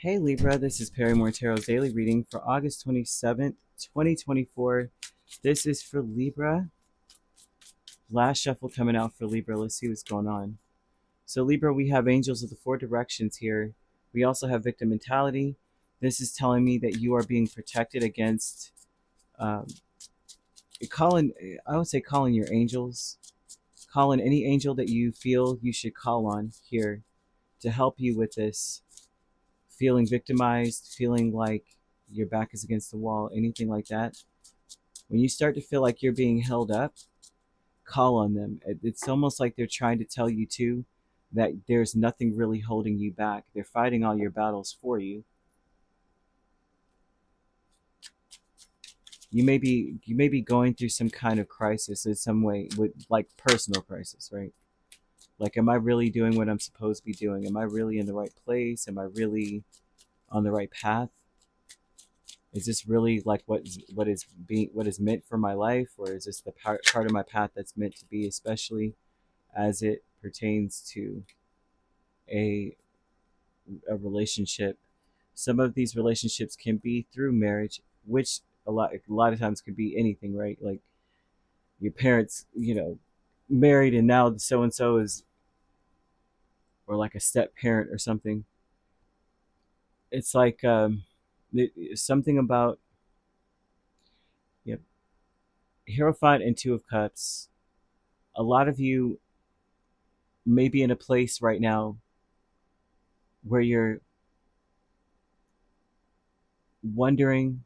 Hey Libra, this is Perrymore Tarot's daily reading for August 27th, 2024. This is for Libra. Last shuffle coming out for Libra. Let's see what's going on. So Libra, we have angels of the four directions here. We also have victim mentality. This is telling me that you are being protected against um, calling, I would say calling your angels. Calling any angel that you feel you should call on here to help you with this feeling victimized, feeling like your back is against the wall, anything like that. When you start to feel like you're being held up, call on them. It's almost like they're trying to tell you too that there's nothing really holding you back. They're fighting all your battles for you. You may be going through some kind of crisis in some way, with like personal crisis, right? Like, am I really doing what I'm supposed to be doing? Am I really in the right place? Am I really on the right path? Is this really like what is meant for my life, or is this the part of my path that's meant to be, especially as it pertains to a relationship? Some of these relationships can be through marriage, which a lot of times could be anything, right? Like your parents, married, and now so and so is, or like a step parent or something. It's like something about, yep, Hierophant and Two of Cups. A lot of you may be in a place right now where you're wondering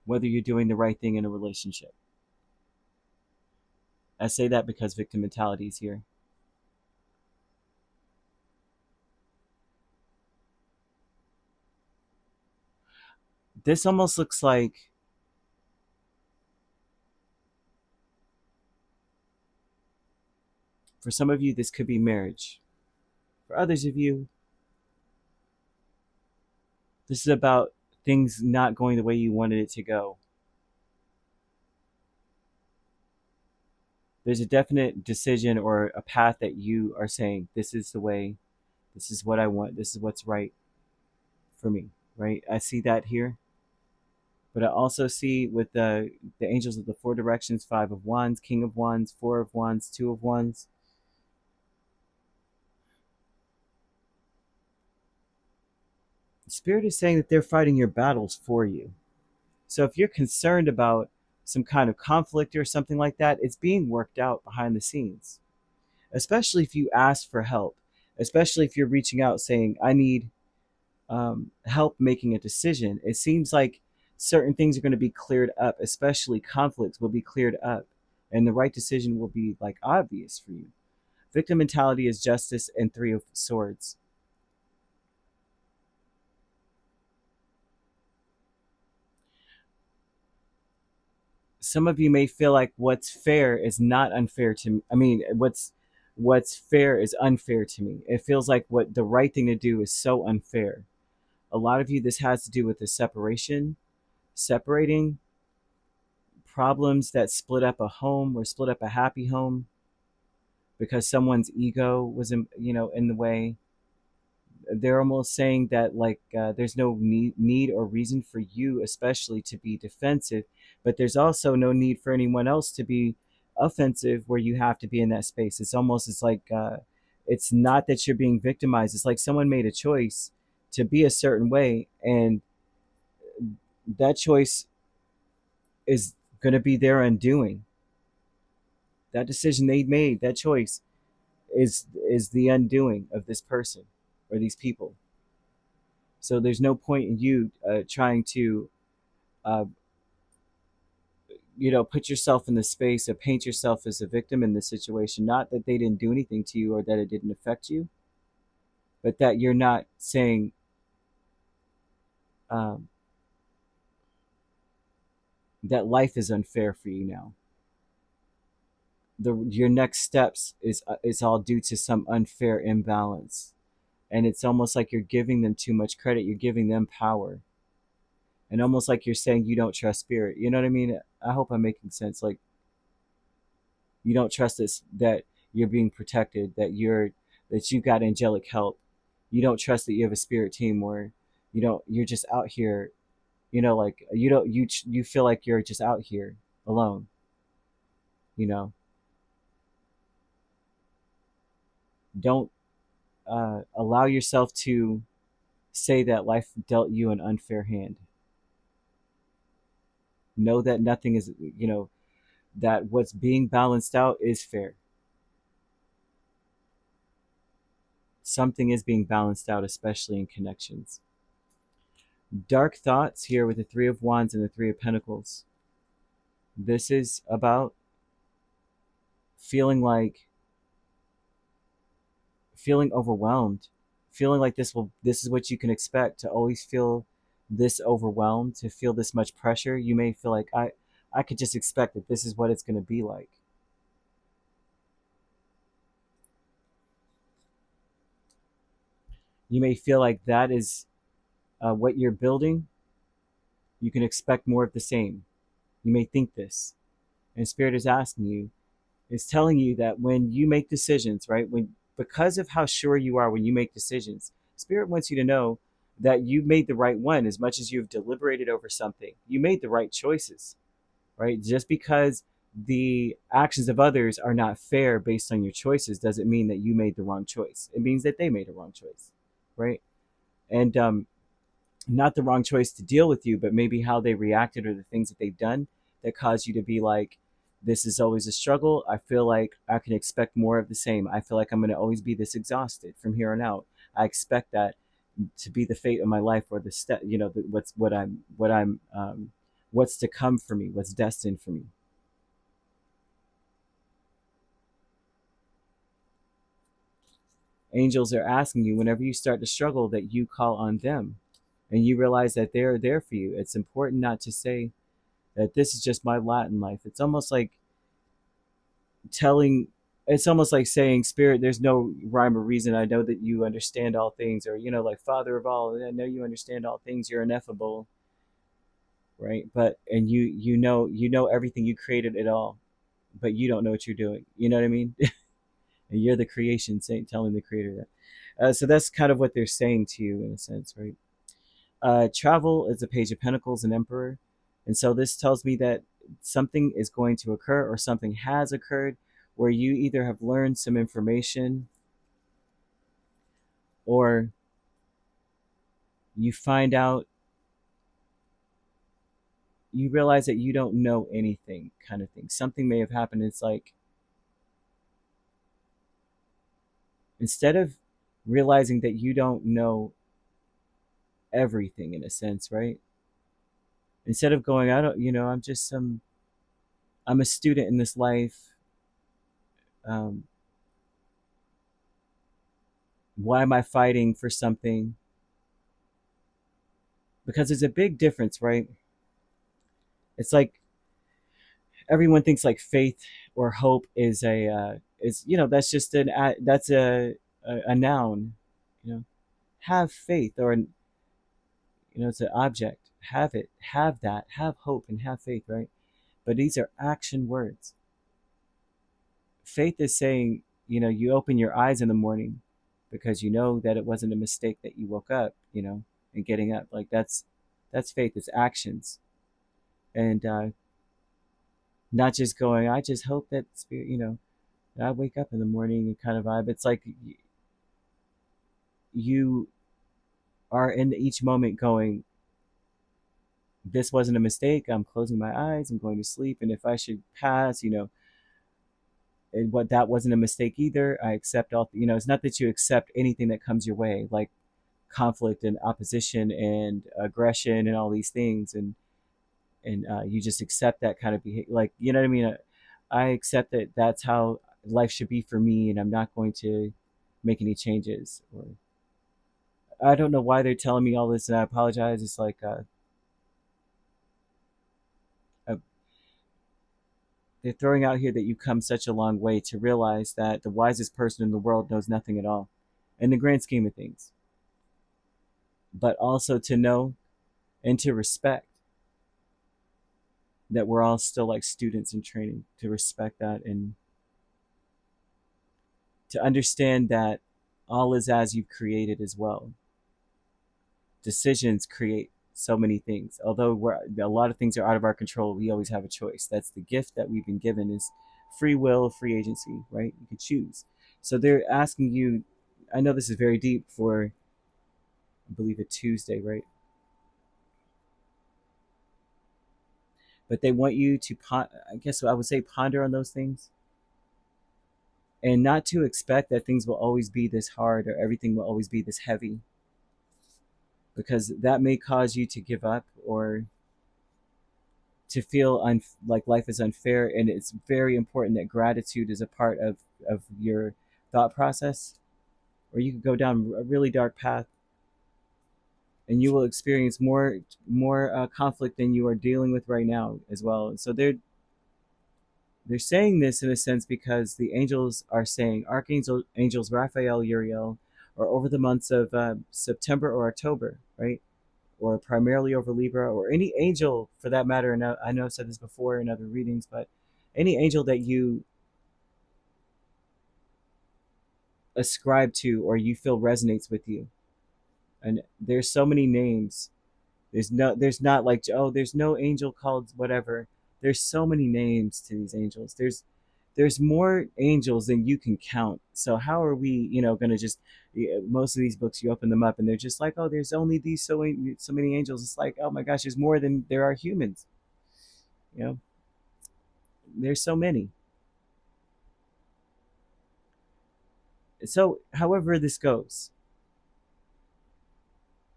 whether you're doing the right thing in a relationship. I say that because victim mentality is here. This almost looks like, for some of you, this could be marriage. For others of you, this is about things not going the way you wanted it to go. There's a definite decision or a path that you are saying, this is the way, this is what I want, this is what's right for me, right? I see that here. But I also see with the angels of the four directions, Five of Wands, King of Wands, Four of Wands, Two of Wands. Spirit is saying that they're fighting your battles for you. So if you're concerned about some kind of conflict or something like that, it's being worked out behind the scenes. Especially if you ask for help, especially if you're reaching out saying, I need help making a decision. It seems like certain things are going to be cleared up, especially conflicts will be cleared up, and the right decision will be like obvious for you. Victim mentality is Justice and Three of Swords. Some of you may feel like what's fair is not unfair to me. I mean, what's fair is unfair to me. It feels like what the right thing to do is so unfair. A lot of you, this has to do with the separation, separating problems that split up a home or split up a happy home because someone's ego was in the way. They're almost saying that, like, there's no need or reason for you especially to be defensive, but there's also no need for anyone else to be offensive where you have to be in that space. It's like, it's not that you're being victimized. It's like someone made a choice to be a certain way, and that choice is going to be their undoing. That decision they made, that choice, is the undoing of this person or these people. So there's no point in you trying to, uh, put yourself in the space or paint yourself as a victim in this situation. Not that they didn't do anything to you or that it didn't affect you, but that you're not saying um, that life is unfair for you now. Your next steps is all due to some unfair imbalance, and it's almost like you're giving them too much credit. You're giving them power, and almost like you're saying you don't trust spirit. You know what I mean? I hope I'm making sense. Like, you don't trust this, that you're being protected, that you got angelic help. You don't trust that you have a spirit team, or you're just out here, like you don't you feel like you're just out here alone. you know don't allow yourself to say that life dealt you an unfair hand. Know that nothing is, that what's being balanced out is fair. Something is being balanced out, especially in connections. Dark thoughts here with the Three of Wands and the Three of Pentacles. This is about feeling like feeling overwhelmed, feeling like this is what you can expect, to always feel this overwhelmed, to feel this much pressure. You may feel like I could just expect that this is what it's going to be like. You may feel like that is what you're building. You can expect more of the same. You may think this, and Spirit is asking you, is telling you that when you make decisions, right, when because of how sure you are when you make decisions, Spirit wants you to know that you made the right one. As much as you've deliberated over something, you made the right choices, right? Just because the actions of others are not fair based on your choices doesn't mean that you made the wrong choice. It means that they made a wrong choice, right? And not the wrong choice to deal with you, but maybe how they reacted or the things that they've done that caused you to be like, this is always a struggle. I feel like I can expect more of the same. I feel like I'm going to always be this exhausted from here on out. I expect that to be the fate of my life, or the step, what's to come for me, what's destined for me. Angels are asking you, whenever you start to struggle, that you call on them and you realize that they're there for you. It's important not to say that this is just my lot in life. Telling it's almost like saying, Spirit, there's no rhyme or reason. I know that you understand all things, or like Father of all, I know you understand all things. You're ineffable, right? But and you know everything. You created it all, but you don't know what you're doing. You know what I mean? And you're the creation, saying, telling the Creator that. So that's kind of what they're saying to you in a sense, right? Travel is a Page of Pentacles and Emperor. And so this tells me that something is going to occur, or something has occurred, where you either have learned some information, or you find out, you realize that you don't know anything, kind of thing. Something may have happened. It's like, instead of realizing that you don't know everything in a sense, right? Instead of going, I don't, I'm a student in this life. Um, why am I fighting for something? Because there's a big difference, right? It's like everyone thinks like faith or hope is that's just that's a noun. you know have faith, or it's an object. Have it, have that, have hope and have faith, right? But these are action words. Faith is saying, you open your eyes in the morning because you know that it wasn't a mistake that you woke up, and getting up, like that's faith. It's actions. And not just going, I just hope that Spirit, I wake up in the morning and kind of vibe. It's like you are in each moment going, this wasn't a mistake. I'm closing my eyes. I'm going to sleep. And if I should pass, and what, that wasn't a mistake either. I accept all. It's not that you accept anything that comes your way, like conflict and opposition and aggression and all these things, and you just accept that kind of behavior. Like, you know what I mean? I accept that that's how life should be for me, and I'm not going to make any changes. Or I don't know why they're telling me all this, and I apologize. It's like uh, they're throwing out here that you've come such a long way to realize that the wisest person in the world knows nothing at all, in the grand scheme of things. But also to know and to respect that we're all still like students in training, to respect that, and to understand that all is as you've created as well. decisions create so many things. Although a lot of things are out of our control, we always have a choice. That's the gift that we've been given, is free will, free agency, right? You can choose. So they're asking you, I know this is very deep for, I believe, a Tuesday, right? But they want you to, I guess I would say, ponder on those things, and not to expect that things will always be this hard or everything will always be this heavy, because that may cause you to give up or to feel like life is unfair. And it's very important that gratitude is a part of your thought process, or you could go down a really dark path and you will experience more conflict than you are dealing with right now as well. So they're saying this in a sense because the angels are saying, archangel angels Raphael, Uriel, are over the months of September or October, right? Or primarily over Libra, or any angel for that matter. And I know I've said this before in other readings, but any angel that you ascribe to or you feel resonates with you. And there's so many names. There's not like, oh, there's no angel called whatever. There's so many names to these angels. There's more angels than you can count. So how are we, going to just, most of these books, you open them up and they're just like, oh, there's only these so many angels. It's like, oh my gosh, there's more than there are humans. You know, there's so many. So however this goes,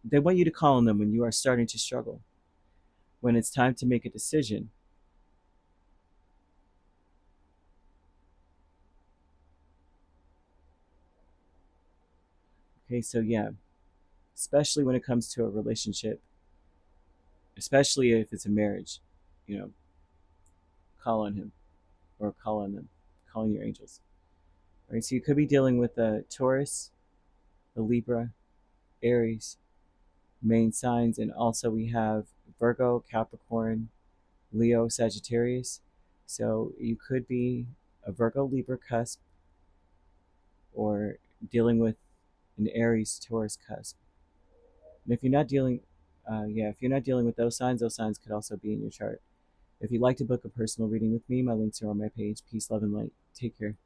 they want you to call on them when you are starting to struggle, when it's time to make a decision. Okay, so yeah, especially when it comes to a relationship, especially if it's a marriage, you know, call on him or call on them, call on your angels. All right, so you could be dealing with a Taurus, a Libra, Aries, main signs, and also we have Virgo, Capricorn, Leo, Sagittarius. So you could be a Virgo Libra cusp or dealing with an Aries Taurus cusp. And if you're not dealing, if you're not dealing with those signs could also be in your chart. If you'd like to book a personal reading with me, my links are on my page. Peace, love, and light. Take care.